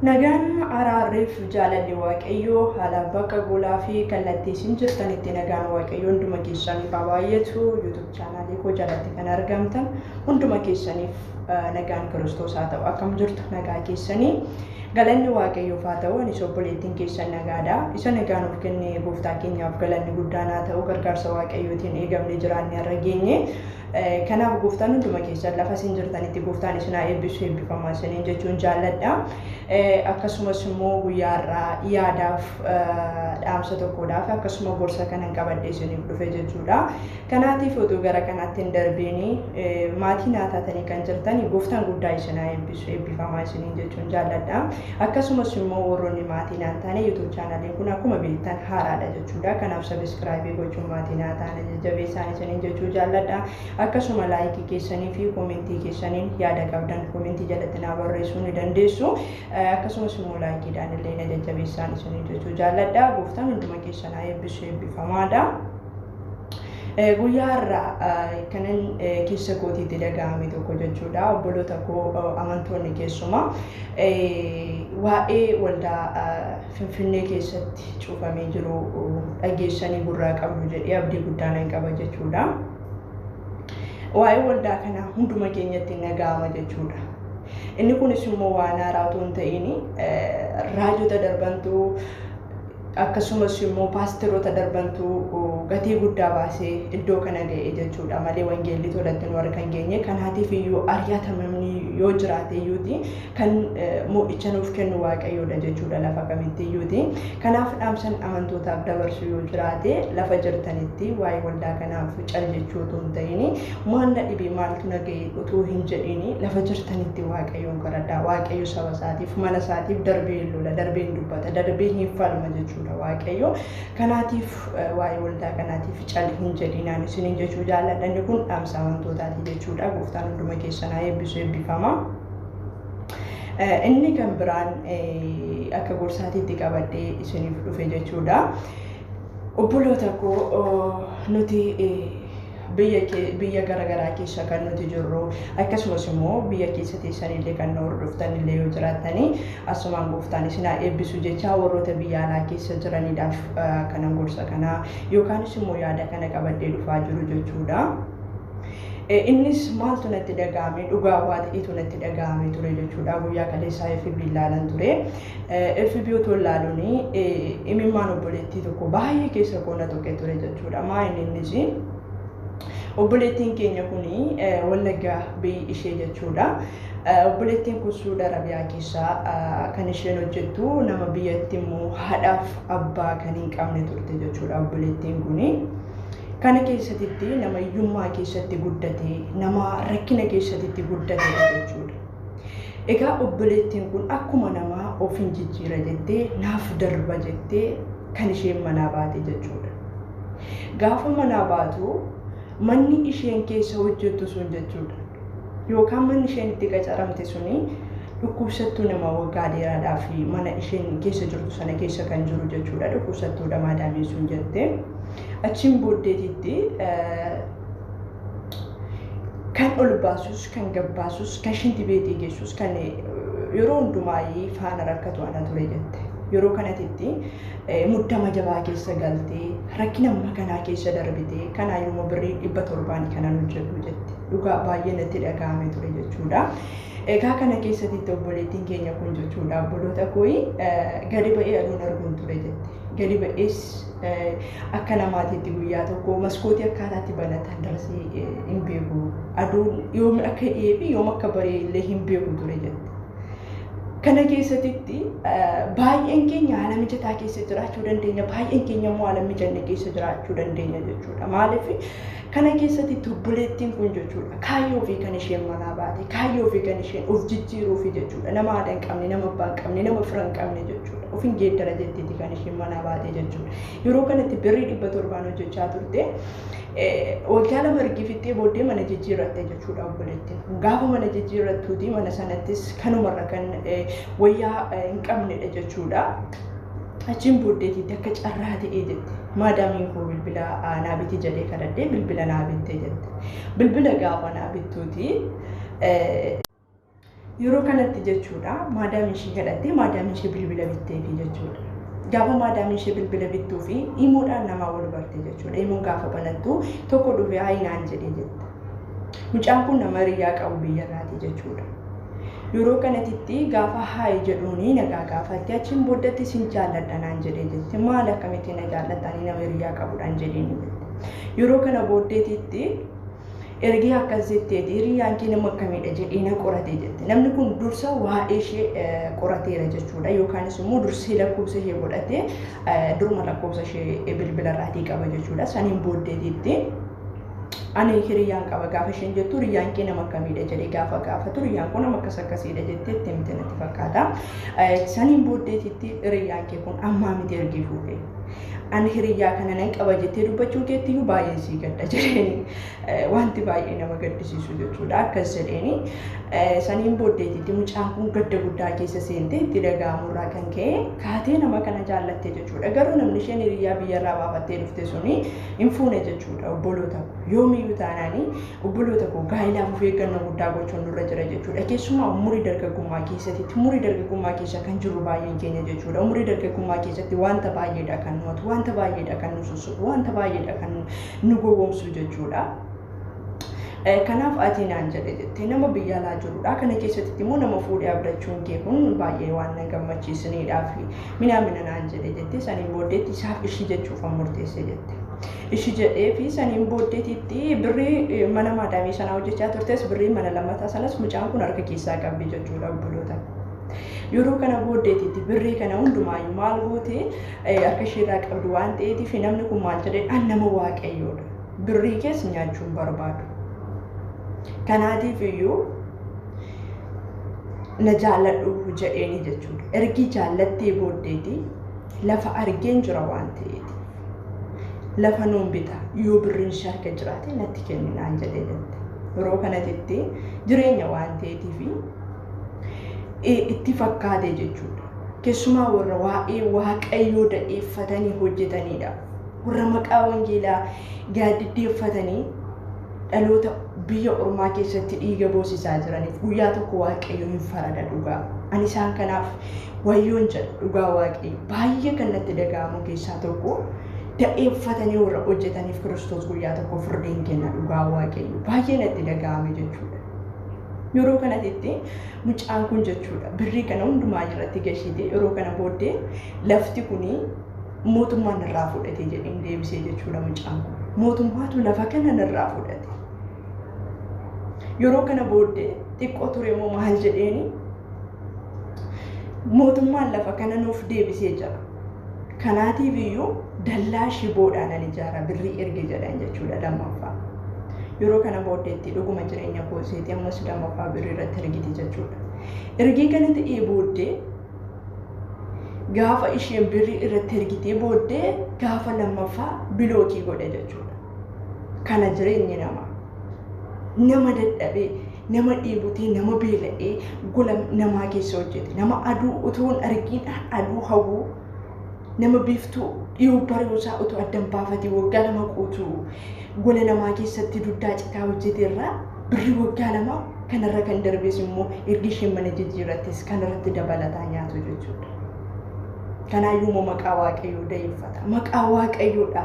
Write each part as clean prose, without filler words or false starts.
Nagaan araarriif jaalalli waaqayyoo haala bakka golaa fi kallattii isin jirtanitti nagaan waaqayyoo hunduma keessaniif baay'atu YouTube chaanaalii koo jalatti kan argamtan hunduma keessaniif nagaan Kiristoos haa ta'u akkam jirtu nagaa keessanii galanni waaqayyoof haa ta'u anis obboleettiin keessan nagaadha isa nagaan of kennee gooftaa keenyaaf galanni guddaan haa ta'u gargaarsa waaqayyootiin eegamne jiraanne har'a geenye kanaaf gooftaan hunduma keessan lafa isin jirtanitti gooftaan isin haa eebbisu eebbifamaa isiniin jechuun jaalladha akkasumas immoo guyyaa irraa yaadaaf dhaamsa tokkodhaaf akkasuma gorsa kanan qabadhee isiniif dhufe jechuudha kanaatiif utuu gara kanaatti hin darbiini maatii naa taatanii kan jirtan gooftaan guddaa isin haa eebbisu eebbifamaa isiniin jechuun jaalladha akkasumas immoo warroonni maatii naa taane YouTube chaanaliin kun akkuma beektan haaraadha jechuudha kanaaf subscribe gochuun maatii naa taane jajjabeessaan isiniin jechuun jaalladha akkasuma laayikii keessanii fi koomentii keessaniin yaada qabdan koomentii jalatti naa barreessuu ni dandeessu akkasumas immoo laayikiidhaan illee na jajjabeessaan isiniin jechuun jaalladha gooftaan hunduma keessan haa eebbisu eebbifamaadha guyyaa irraa kanan keessa kootiitti dhaga'ame tokko jechuudha obboloota koo amantoonni keessumaa waa'ee waldaa Finfinnee keessatti cuufamee jiru dhageessanii gurraa qabdu jedhee abdii guddaa nan qaba jechuudha waa'ee waldaa kana hunduma keenyatti naga'ama jechuudha inni kunis immoo waan haaraa otoo hin ta'in raajota darbantuu akkasumas immoo paasteroota darbantuu gatii guddaa baasee iddoo kana ga'e jechuudha malee wangeelli tolatti nu argan geenye kanaatiif iyyuu ari'atamamni yoo jiraate iyyuuti kan mo'icha nuuf kennu waaqayyoodha jechuudha lafa kamitti iyyuuti kanaaf dhaamsan amantootaaf dabarsu yoo jiraate lafa jirtanitti waa'ee waldaa kanaaf cal jechuu otoo hin ta'in maanna dhibee maaltu na ga'e otoo hin jedhin lafa jirtanitti waaqayyoon kadhadhaa waaqayyo saba isaatiif mana isaatiif darbee lola darbee dubbata darbee hin falma jechuudha waaqayyo kanaatiif waa'ee waldaa kanaatiif cal hin jedhinaan isiniin jechuu jaalladha inni kun dhaamsa amantootaati jechuudha gooftaan hunduma keessan haa eebbisu eebbifama inni kan biraan akka gorsaatiitti qabadhee isiniif dhufe jechuudha obboloota koo nuti biyya garaagaraa keessa kan nuti jirru akkasumas immoo biyya keessa teessanillee kan nu hordoftanillee yoo jiraattanii asumaan gooftaan isin haa eebbisu jecha warroota biyya alaa keessa jiraniidhaaf kanan gorsa kanaa yookaanis immoo yaada kana qabadhee dhufaa jiru jechuudha innis maaltu natti dhaga'ame dhugaa waa ta'etu natti dhaga'ame ture jechuudha guyyaa kaleessaa FB ilaalan ture FB otoo ilaaluuni imimmaan obboleettii tokko baay'ee keessa koo na tuqe ture jechuudha maa'inni innis obboleettiin keenya kuni Wallaggaa biyyi ishee jechuudha obboleettiin kun Suudi Arabiyaa keessaa kan isheen hojjettu nama biyyatti immoo haadhaaf abbaa kan hin qabne turte jechuudha obboleettiin kuni kana keessatti nama hiyyummaa keessatti guddate nama rakkina keessatti guddate jechuudha egaa obboleettiin kun akkuma nama of hin jijjiira jettee naaf darba jettee kan isheen manaa baate jechuudha gaafa manaa baatu manni isheen keessa hojjettu sun jechuudha yookaan manni isheen itti qacaramte suni dhukkubsattuu nama waggaa dheeraadhaaf mana isheen keessa jirtu sana keessa kan jiru jechuudha dhukkubsattuudha maadaamii sun jette achiin booddeetitti kan ol baasus kan gabbaasus kan shinti beetii geessus kan yeroo hundumaa faana rakkatu ana ture jette yeroo kanatti muddama jabaa keessa galtee rakkina makanaa keessa darbitee kanaa yommuu birrii 700 kanan hojjetu jette dhugaa baay'ee natti dhaga'ame ture jechuudha egaa kana keessatti obboleettiin keenya kun jechuudha obboloota kooyi gadi ba'ee aduun arguun ture jette gadi ba'ees akka namaatiitti guyyaa tokko maskootii akkaataatti banatan darsee hin beeku aduun yoom akka dhiyee fi yoom akka baree illee hin beeku ture jette kana keessatti baay'een keenya haala mijataa keessa jiraachuu dandeenya baay'een keenya immoo haala mijanne keessa jiraachuu dandeenya jechuudha maaliif kana keessatti obboleettiin kun jechuudha kaayyoo fi kan isheen manaa baate kaayyoo fi kan isheen of jijjiiruu fi jechuudha nama aadaa hin qabne nama abbaa hin qabne nama fira hin qabne jechuudha of hin geeddara jetteeti kan isheen manaa baate jechuudha yeroo kanatti birrii 700 hojjechaa turte waggaa lama argifittee booddee mana jijjiirratte jechuudha obboleettiin gaafa mana jijjiirrattuuti mana sanattis kanumarra kan wayyaa hin qabnedha jechuudha achiin booddeetitti akka carraa ta'ee jette maadaamiin koo bilbila naa biti jedhee kadhadhee bilbila naa bittee jette bilbila gaafa naa bittuuti yeroo kanatti jechuudha maadaam ishee kadhattee maadaam ishee bilbila bitteefi jechuudha. Gaafa maadaam ishee bilbila bittuu fi himuudhaan namaa wal barte jechuudha. Himuun gaafa banattu tokko dhufee haayinaan jedhee jette. Mucaan kun nama hiriyaa qabu biyyarraati jechuudha. Yeroo kanatti gaafa haay jedhuuni nagaa gaafatti achiin booddatti sin jaalladha naan jedhee jette. Maal akkamitti na jaalladhaanii nama hiriyaa qabudhaan jedheen jette. Yeroo kana booddeetitti ergi akkas jetteeti hiriyaan kee nama akkamiidha jedhee na qorate jette. Namni kun dursa waa'ee ishee qorateera jechuudha. Yookaanis immoo dursee lakkoofsa ishee godhatee duruma lakkoofsa ishee bilbilarraatii qaba jechuudha. Saniin booddeetitti ani hiriyaan qaba gaafa isheen jettu hiriyaan kee nama akkamiidha jedhee gaafa gaafatu hiriyaan kun nama akkasiidha jettee itti himte natti fakkaata. Saniin booddeetitti hiriyaan kee kun ammaa miti ergii fuudhee. Ani hiriyaa kana nan qaba jettee dubbachuu keetti baay'ee sii gadda jedheeni wanti baay'ee nama gaddisiisu jechuudha. Akkas jedheeni saniin booddeetitti mucaan kun gadda guddaa keessa seentee itti dhaga'amurraa kan ka'e kaatee nama kana jaallatte jechuudha. Garuu namni isheen hiriyaa biyyarraa baafattee dhufte suni hin fuune jechuudha. Obboloota koo yoomiyyuu taanaanii obboloota koo gaa'ilaaf of eeggannoo guddaa gochuun nurra jira jechuudha. Keessumaa umurii dargaggummaa keessatti umurii dargaggummaa keessa kan jiru baay'een keenya jechuudha. Umurii dargaggummaa keessatti wanta baay'eedha kan nuti wanta baay'eedha kan nu sussuqu wanta baay'eedha kan nu gowwoomsu jechuudha. Kanaaf ati naan jedhe jettee nama biyya alaa jirudha. Kana keessatti immoo nama fuudhee abdachuun kee kun baay'ee waan na gammachiisaniidhaa fi mina naan jedhe jettee saniin booddeetti isaaf ishii jechuuf murteesse jette. Ishii jedhee fi saniin booddeetitti birrii mana maadaamii sanaa hojjechaa turtes birrii mana lammataa sanas mucaan kun harka keessaa qabdi jechuudha obboloota. Yeroo kana booddeetitti birrii kana hundumaayyuu maal goote harka isheerraa qabdu waan ta'eetiif namni kun maal jedhee an nama waaqayyoodha. Birrii keessa nyaachuun barbaadu. Kanaatiif iyyuu na jaalladhu jedheeni jechuudha. Ergi jaallattee booddeeti lafa argeen jira waan ta'eeti. Lafa nuun bita yoo birriin ishee harka jiraate natti kenni naan jedhee jette. Yeroo kanatti jireenya waan ta'eetiif itti fakkaate jechuudha. Keessumaa warra waa'ee waaqayyoo da'eeffatanii hojjetanidha. Warra maqaa wangeelaa gaaddiddeeffatanii dhaloota biyya ormaa keessatti dhiiga boosisaa jiraniif guyyaa tokko waaqayyo hin farada dhugaa. Ani isaan kanaaf wayyoon jedha dhugaa waaqayyo baay'ee kan natti dhaga'amu keessaa tokko da'eeffatanii warra hojjetaniif Kiristoos guyyaa tokko firdeen kenna dhugaa waaqayyo baay'ee natti dhaga'ame jechuudha. Yeroo kanatti mucaan kun jechuudha birrii kana hundumaa irratti gashite yeroo kana booddee lafti kuni mootummaan irraa fudhate jedheen deebisee jechuudha mucaan kun. Mootummaatu lafa kana irraa fudhate. Yeroo kana booddee xiqqoo ture moo maal jedheeni mootummaan lafa kana nuuf deebisee jira. Kanaatiif iyyuu dallaa shiboodhaan ani ijaara birrii erge jedhan jechuudha lammaffaa. Yeroo kana booddeetti dhuguma jireenya kooseetii ammas lammaffaa birrii irratti ergiti jechuudha. Ergii kana ta'ee booddee gaafa isheen birrii irratti ergitee booddee gaafa lammaffaa bilookii godhe jechuudha. Kana jireenyi nama dadhabee nama dheebotee nama beela'ee gola namaa keessa hojjete nama aduu utuu hin argiin aduu hawwuu nama biiftuu dhiyoo bareesaa utuu addan baafatee waggaa lama quutuu gola namaa keessatti duddaa citaa hojjeteerraa birrii waggaa lama kanarra kan darbees immoo ergi isheen mana jijjiirrattis kanarratti dabalataa nyaatu jechuudha. Kanaayyuu maqaa waaqayyoo da'eeffata. Maqaa waaqayyoodha.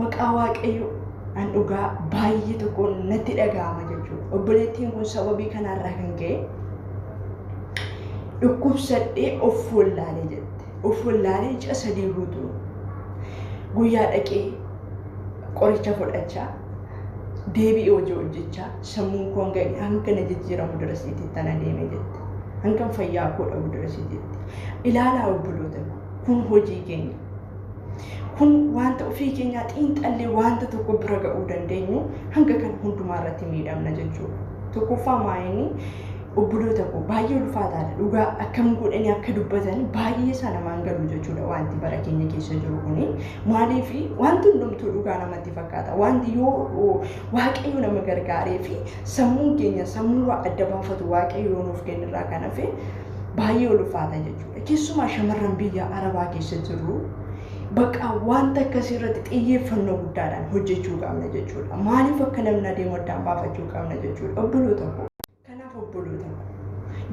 Maqaa waaqayyoo an dhugaa baay'ee tokko natti dhaga'ama jechuudha. Obboleettiin kun sababii kanarraa kan ka'e dhukkubsadhee of wallaalee jette. Of wallaalee ji'a 3 guutuu guyyaa dhaqee qoricha fudhachaa deebi'ee hojii hojjechaa sammuun koo hanga na jijjiiramu dirasiitti tana deeme jette. Hanga fayyaa koo dhabu dirasiitti. Ilaalaa obboloota kun hojii keenya. Kun wanta ofii keenyaa xiinxallee wanta tokko bira ga'uu dandeenyu hanga kan hundumaa irratti miidhamna jechuudha. Tokkoffaa maayini obboloota koo baay'ee ulfaataadha. Dhugaa akkam godhanii akka dubbatan baay'ee isaa namaan galu jechuudha wanti bara keenya keessa jiru kuni. Maaliif wanti hundumtuu dhugaa namatti fakkaata. Wanti yoo waaqayyo nama gargaaree fi sammuun keenya sammuu adda baafatu waaqayyo yoo nuuf kennirraa kan hafe baay'ee ulfaata jechuudha. Keessumaa shamarran biyya Arabaa keessa jiru bakka wanta akkasii irratti xiyyeeffannoo guddaadhaan hojjechuu qabna jechuudha. Maaliif akka namni adeemu addaan baafachuu qabna jechuudha obboloota koo. Kanaaf obboloota koo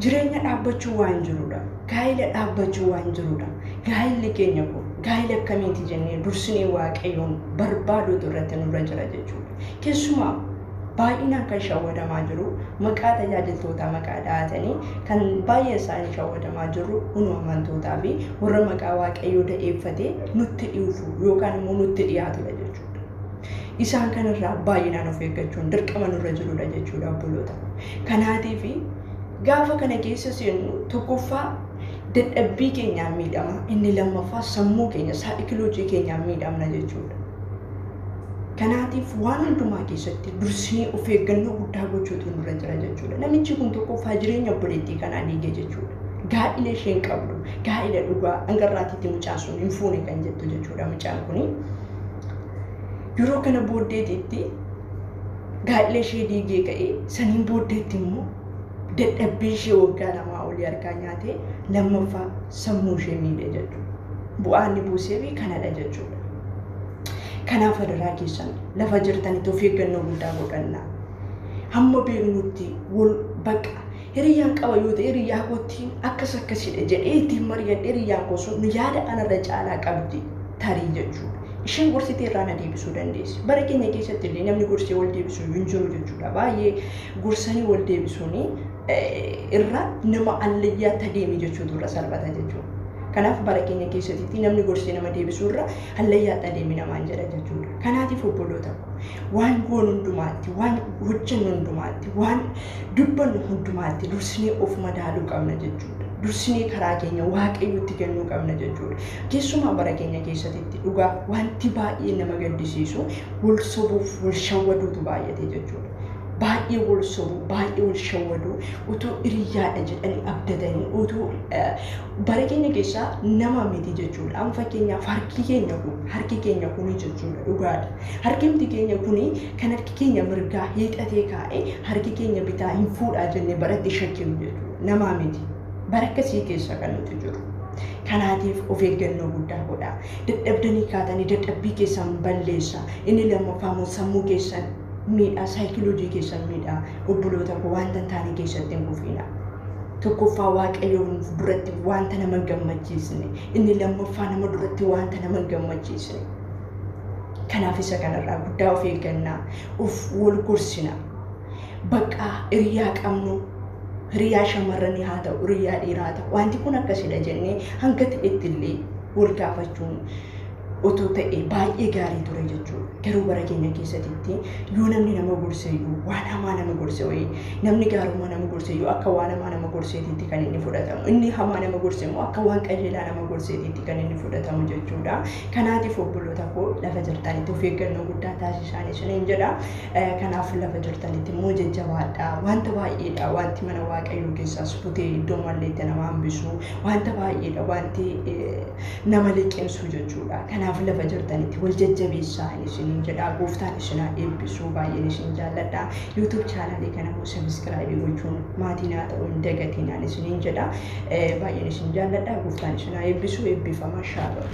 jireenya dhaabbachuu waan jirudha. Gaa'ila dhaabbachuu waan jirudha. Gaa'illi keenya kun gaa'ila akkamiiti jennee dursinee waaqayyoon barbaaduutu irratti nurra jira jechuudha. Keessumaa baay'inaan kan shawwadamaa jiru maqaa tajaajiltootaa maqaa dhahatanii kan baay'ee isaanii shawwadamaa jiru hunu amantootaa fi warra maqaa waaqayyoo da'eeffatee nutti dhiufu yookaan immoo nutti dhiyaatudha jechuudha. Isaan kanarraa baay'inaan of eeggachuun dirqama nurra jirudha jechuudha obboloota. Kanaatiif gaafa kana keessa seennu tokkoffaa dadhabbii keenyaan miidhama, inni lammaffaa sammuu keenya saayikoloojii keenyaan miidhamna jechuudha. Kanaatiif waan hundumaa keessatti dursinee of eeggannoo guddaa gochuutu nurra jira jechuudha. Namichi kun tokkoffaa jireenya obboleettii kanaa diige jechuudha. Gaa'ila isheen qabdu, gaa'ila dhugaa hangarraatiitti mucaan sun hin fuune kan jettu jechuudha mucaan kuni. Yeroo kana booddeetitti gaa'ila ishee diigee ka'ee saniin booddeetti immoo dadhabbii ishee waggaa lamaa olii harkaa nyaatee lammaffaa sammuu ishee miidhe jechuudha. Bu'aan inni buuseefi kanadha jechuudha. Kanaaf adaraa keessan lafa jirtanitti of eeggannoo guddaa godhannaa. Hamma beeknutti wal baqa hiriyyaan qaba yoo ta'e hiriyyaa kootiin akkasidha jedhee ittiin mari'adhe hiriyyaan koo sun yaada anarra caalaa qabdi tarii jechuudha. Isheen gorsitee irraa na deebisuu dandeessi. Bara keenya keessatti illee namni gorsee wal deebisuu hin jiru jechuudha. Baay'ee gorsanii wal deebisuun irra nama allayyaatti adeemi jechuutu irra salphata jechuudha. Kanaaf bara keenya keessatti namni gorsee nama deebisuu irra allayyaatti adeemi namaan jedha jechuudha. Kanaatiif obboloota waan goon hundumaatti, waan hojjennu hundumaatti, waan dubbannu hundumaatti dursinee of madaaluu qabna jechuudha. Dursinee karaa keenya waaqayyotti kennuu qabna jechuudha. Keessumaa bara keenya keessatti dhugaa wanti baay'ee nama gaddisiisu wal sobuuf wal shawwaduutu baay'ate jechuudha. Baay'ee wal sobu, baay'ee wal shawwadu, utuu hiriyyaadha jedhanii abdatanii, utuu bara keenya keessaa nama miti jechuudha. Amma fakkeenyaaf harki keenya kuni jechuudha dhugaadha. Harki keenya kuni kan harki keenya mirgaa hiixatee kaa'ee harki keenya bitaa hin fuudhaa jennee baratti shakkinu jechuudha. Nama miti. Bara akkasii keessa kan nuti jiru. Kanaatiif of eeggannoo guddaa godhaa. Dadhabdanii kaatanii dadhabbii keessan balleessaa. Inni lammaffaa sammuu keessan miidhaa, saayikoloojii keessan miidhaa. Obboloota koo wanta hin taane keessatti hin kufiina. Tokkoffaa waaqayyoon duratti wanta nama gammachiisne, inni lammaffaa nama duratti wanta nama gammachiisne. Kanaaf isa kanarraa guddaa of eeggannaa, of wal gorsina. Bakka hiriyaa qabnu hiriyaa shamarranii haa ta'u, hiriyaa dhiiraa haa ta'u, wanti kun akkasidha jennee hanga ta'etti illee wal gaafachuun otoo ta'e baay'ee gaarii ture jechuudha. Garuu bara keenya keessatti yoo namni nama gorseeyyuu waan hamaa nama gorse wayii, namni gaarummaa nama gorseeyyuu akka waan hamaa nama gorseetiitti kan inni fudhatamu. Inni hamaa nama gorse immoo akka waan qajeelaa nama gorseetiitti kan inni fudhatamu jechuudha. Kanaatiif obboloota koo lafa jirtanitti of eeggannoo guddaa taasisaan isiniin jedha. Kanaaf lafa jirtanitti immoo jajjabaadhaa. Wanta baay'eedha wanti mana waaqayyoo keessaas futee iddoo malleetti nama hambisu. Wanta baay'eedha wanti nama liqimsu jechuudha. Kanaaf lafa jirtanitti wal jajjabeessaa isiniin jedha. Gooftaan isinaa eebbisuu baay'een isin jaalladha. YouTube chaanalii kana immoo sabiskiraayibii gochuun maatiin haa ta'u hin dagatinaan isiniin jedha. Baay'een isin jaalladha. Gooftaan isinaa eebbisuu eebbifamaa shaaloo.